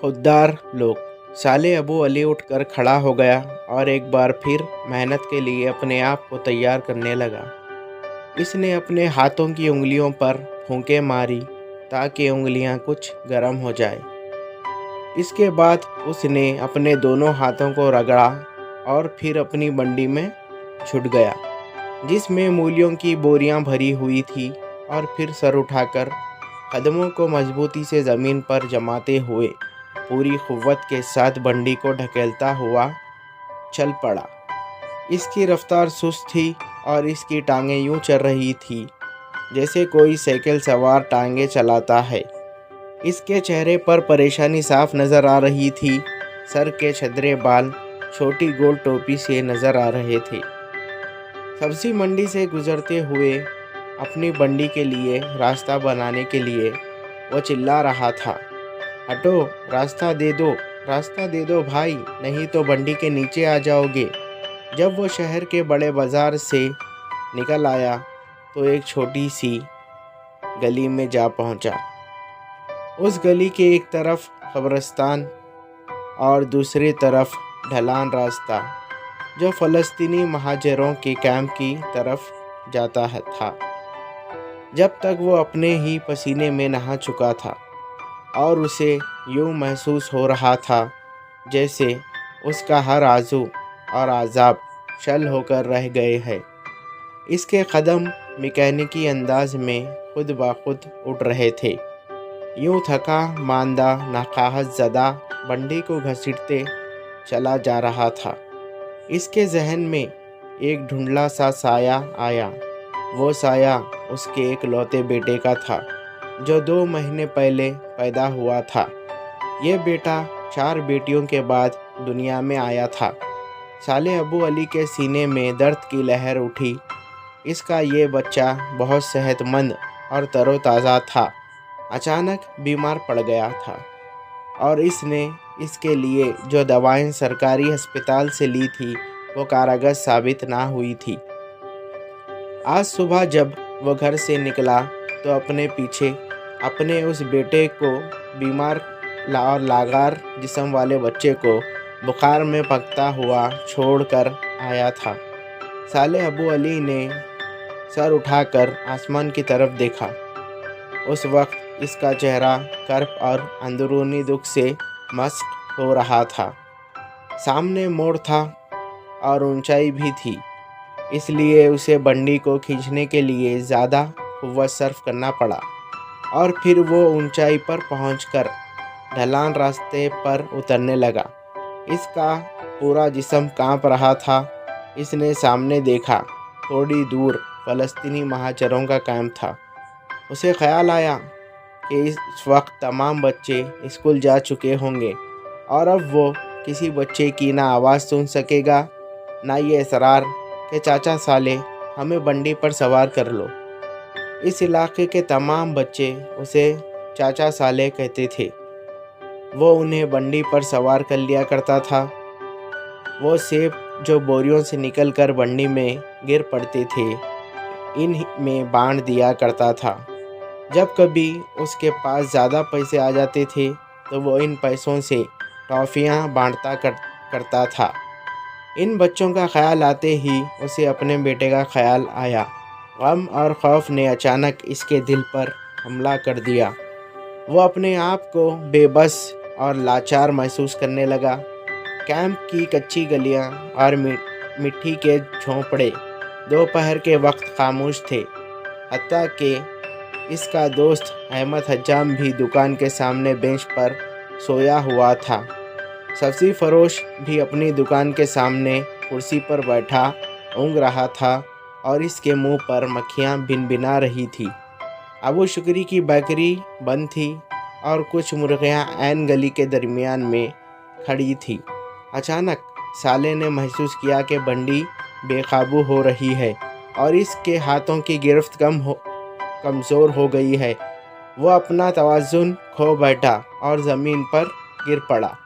खुददार लोग। साले अबू अली उठकर खड़ा हो गया और एक बार फिर मेहनत के लिए अपने आप को तैयार करने लगा। इसने अपने हाथों की उंगलियों पर फूंके मारी ताकि उंगलियां कुछ गर्म हो जाए। इसके बाद उसने अपने दोनों हाथों को रगड़ा और फिर अपनी बंडी में छुट गया जिसमें मूलियों की बोरियां भरी हुई थी और फिर सर उठाकर कदमों को मजबूती से ज़मीन पर जमाते हुए पूरी कुव्वत के साथ बंडी को ढकेलता हुआ चल पड़ा। इसकी रफ्तार सुस्त थी और इसकी टांगें यूं चल रही थी जैसे कोई साइकिल सवार टांगें चलाता है। इसके चेहरे पर परेशानी साफ नज़र आ रही थी। सर के छदरे बाल छोटी गोल टोपी से नज़र आ रहे थे। सब्जी मंडी से गुजरते हुए अपनी बंडी के लिए रास्ता बनाने के लिए वो चिल्ला रहा था, हटो, रास्ता दे दो भाई, नहीं तो बंडी के नीचे आ जाओगे। जब वो शहर के बड़े बाजार से निकल आया तो एक छोटी सी गली में जा पहुंचा। उस गली के एक तरफ कब्रिस्तान और दूसरी तरफ ढलान रास्ता जो फ़लस्तीनी महाजरों के कैंप की तरफ जाता था। जब तक वो अपने ही पसीने में नहा चुका था और उसे यूं महसूस हो रहा था जैसे उसका हर आज़ू और आज़ाब शल होकर रह गए हैं। इसके कदम मैकेनिकी अंदाज में खुद ब खुद उठ रहे थे। यूं थका मांदा नाकाहत ज़दा बंडी को घसीटते चला जा रहा था। इसके जहन में एक धुंधला सा साया आया। वो साया उसके एक लौते बेटे का था जो 2 महीने पहले पैदा हुआ था। ये बेटा 4 बेटियों के बाद दुनिया में आया था। साले अबू अली के सीने में दर्द की लहर उठी। इसका ये बच्चा बहुत सेहतमंद और तरोताज़ा था, अचानक बीमार पड़ गया था और इसने इसके लिए जो दवाएं सरकारी अस्पताल से ली थी वो कारगर साबित ना हुई थी। आज सुबह जब वो घर से निकला तो अपने पीछे अपने उस बेटे को बीमार और लागार जिस्म वाले बच्चे को बुखार में पकता हुआ छोड़कर आया था। साले अबू अली ने सर उठाकर आसमान की तरफ देखा। उस वक्त इसका चेहरा कर्ब और अंदरूनी दुख से मस्क हो रहा था। सामने मोड़ था और ऊंचाई भी थी, इसलिए उसे बंडी को खींचने के लिए ज़्यादा कुव्वत सर्फ करना पड़ा और फिर वो ऊंचाई पर पहुंचकर ढलान रास्ते पर उतरने लगा। इसका पूरा जिस्म कांप रहा था। इसने सामने देखा, थोड़ी दूर फ़लस्तीनी महाजरों का कैंप था। उसे ख्याल आया कि इस वक्त तमाम बच्चे स्कूल जा चुके होंगे और अब वो किसी बच्चे की ना आवाज़ सुन सकेगा ना ये इसरार कि चाचा साले हमें बंडी पर सवार कर लो। इस इलाके के तमाम बच्चे उसे चाचा साले कहते थे। वो उन्हें बंडी पर सवार कर लिया करता था। वो सेब जो बोरियों से निकलकर बंडी में गिर पड़ते थे इन में बांट दिया करता था। जब कभी उसके पास ज़्यादा पैसे आ जाते थे तो वो इन पैसों से टॉफ़ियाँ बांटता करता था। इन बच्चों का ख्याल आते ही उसे अपने बेटे का ख्याल आया। गम और खौफ ने अचानक इसके दिल पर हमला कर दिया। वो अपने आप को बेबस और लाचार महसूस करने लगा। कैंप की कच्ची गलियां और मिट्टी के झोंपड़े दोपहर के वक्त खामोश थे। हत्ता कि इसका दोस्त अहमद हज्जाम भी दुकान के सामने बेंच पर सोया हुआ था। सब्जी फरोश भी अपनी दुकान के सामने कुर्सी पर बैठा ऊँघ रहा था और इसके मुंह पर मक्खियाँ भिनभिना रही थी। अबू शुक्री की बेकरी बंद थी और कुछ मुर्गियाँ ऐन गली के दरमियान में खड़ी थी। अचानक साले ने महसूस किया कि बंडी बेकाबू हो रही है और इसके हाथों की गिरफ्त कमज़ोर हो गई है। वो अपना तवाज़ुन खो बैठा और ज़मीन पर गिर पड़ा।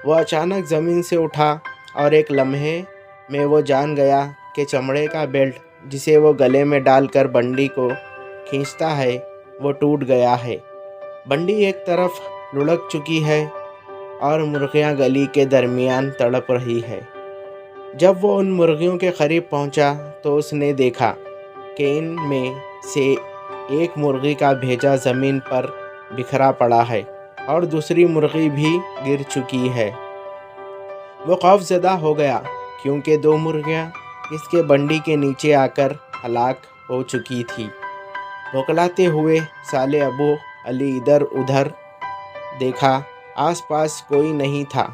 वो अचानक ज़मीन से उठा और एक लम्हे में वो जान गया कि चमड़े का बेल्ट जिसे वो गले में डालकर बंडी को खींचता है वो टूट गया है। बंडी एक तरफ लुढ़क चुकी है और मुर्गियां गली के दरमियान तड़प रही है। जब वो उन मुर्गियों के करीब पहुंचा तो उसने देखा कि इनमें से एक मुर्गी का भेजा ज़मीन पर बिखरा पड़ा है और दूसरी मुर्गी भी गिर चुकी है। वो खौफज़दा हो गया क्योंकि दो मुर्गियां इसके बंडी के नीचे आकर हलाक हो चुकी थी। बौखलाते हुए साले अबू अली इधर उधर देखा, आसपास कोई नहीं था।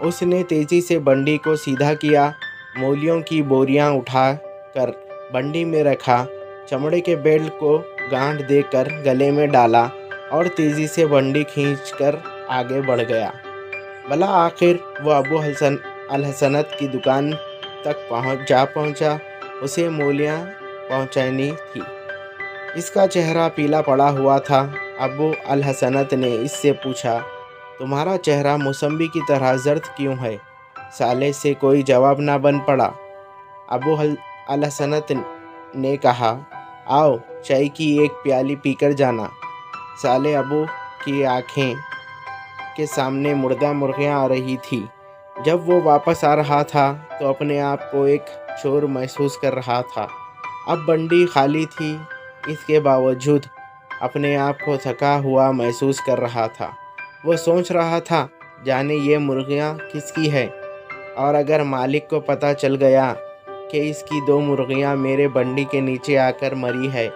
उसने तेज़ी से बंडी को सीधा किया, मूलियों की बोरियां उठाकर बंडी में रखा, चमड़े के बेल्ट को गांठ देकर गले में डाला और तेज़ी से बंडी खींचकर आगे बढ़ गया। भला आखिर वो अबू अल हसनत की दुकान तक पहुंचा। उसे मूलियां पहुंचानी थी। इसका चेहरा पीला पड़ा हुआ था। अबू अल हसनत ने इससे पूछा, तुम्हारा चेहरा मौसम्बी की तरह जर्द क्यों है? साले से कोई जवाब ना बन पड़ा। अबू अल हसनत ने कहा, आओ चाय की एक प्याली पीकर जाना। साले अबू की आंखें के सामने मुर्दा मुर्गियां आ रही थी। जब वो वापस आ रहा था तो अपने आप को एक चोर महसूस कर रहा था। अब बंडी खाली थी, इसके बावजूद अपने आप को थका हुआ महसूस कर रहा था। वो सोच रहा था, जाने ये मुर्गियां किसकी है, और अगर मालिक को पता चल गया कि इसकी दो मुर्गियां मेरे बंडी के नीचे आकर मरी है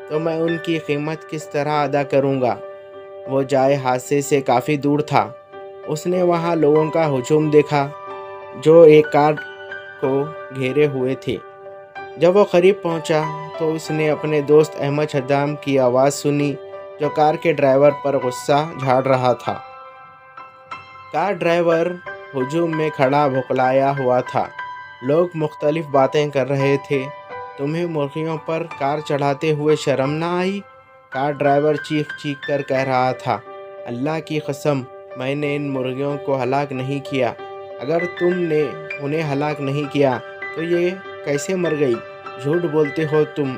तो मैं उनकी कीमत किस तरह अदा करूंगा। वो जाए हादसे से काफ़ी दूर था। उसने वहां लोगों का हुजूम देखा जो एक कार को घेरे हुए थे। जब वो करीब पहुंचा तो उसने अपने दोस्त अहमद शद्दाम की आवाज़ सुनी जो कार के ड्राइवर पर गुस्सा झाड़ रहा था। कार ड्राइवर हुजूम में खड़ा भुखलाया हुआ था। लोग मुख्तलिफ बातें कर रहे थे। तुम्हें मुर्गियों पर कार चढ़ाते हुए शर्म ना आई? कार ड्राइवर चीख चीख कर कह रहा था, अल्लाह की कसम, मैंने इन मुर्गियों को हलाक नहीं किया। अगर तुमने उन्हें हलाक नहीं किया तो ये कैसे मर गई? झूठ बोलते हो तुम।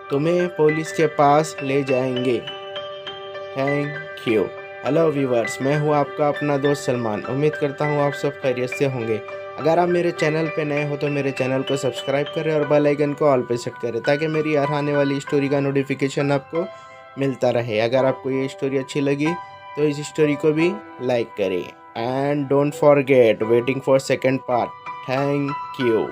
तुम्हें पुलिस के पास ले जाएंगे। Thank you. हेलो व्यूवर्स, मैं हूँ आपका अपना दोस्त सलमान। उम्मीद करता हूँ आप सब खैरियत से होंगे। अगर आप मेरे चैनल पे नए हो तो मेरे चैनल को सब्सक्राइब करें और बेल आइकन को ऑल पे सेट करें ताकि मेरी हर आने वाली स्टोरी का नोटिफिकेशन आपको मिलता रहे। अगर आपको ये स्टोरी अच्छी लगी तो इस स्टोरी को भी लाइक करें and don't forget waiting for second part. Thank you.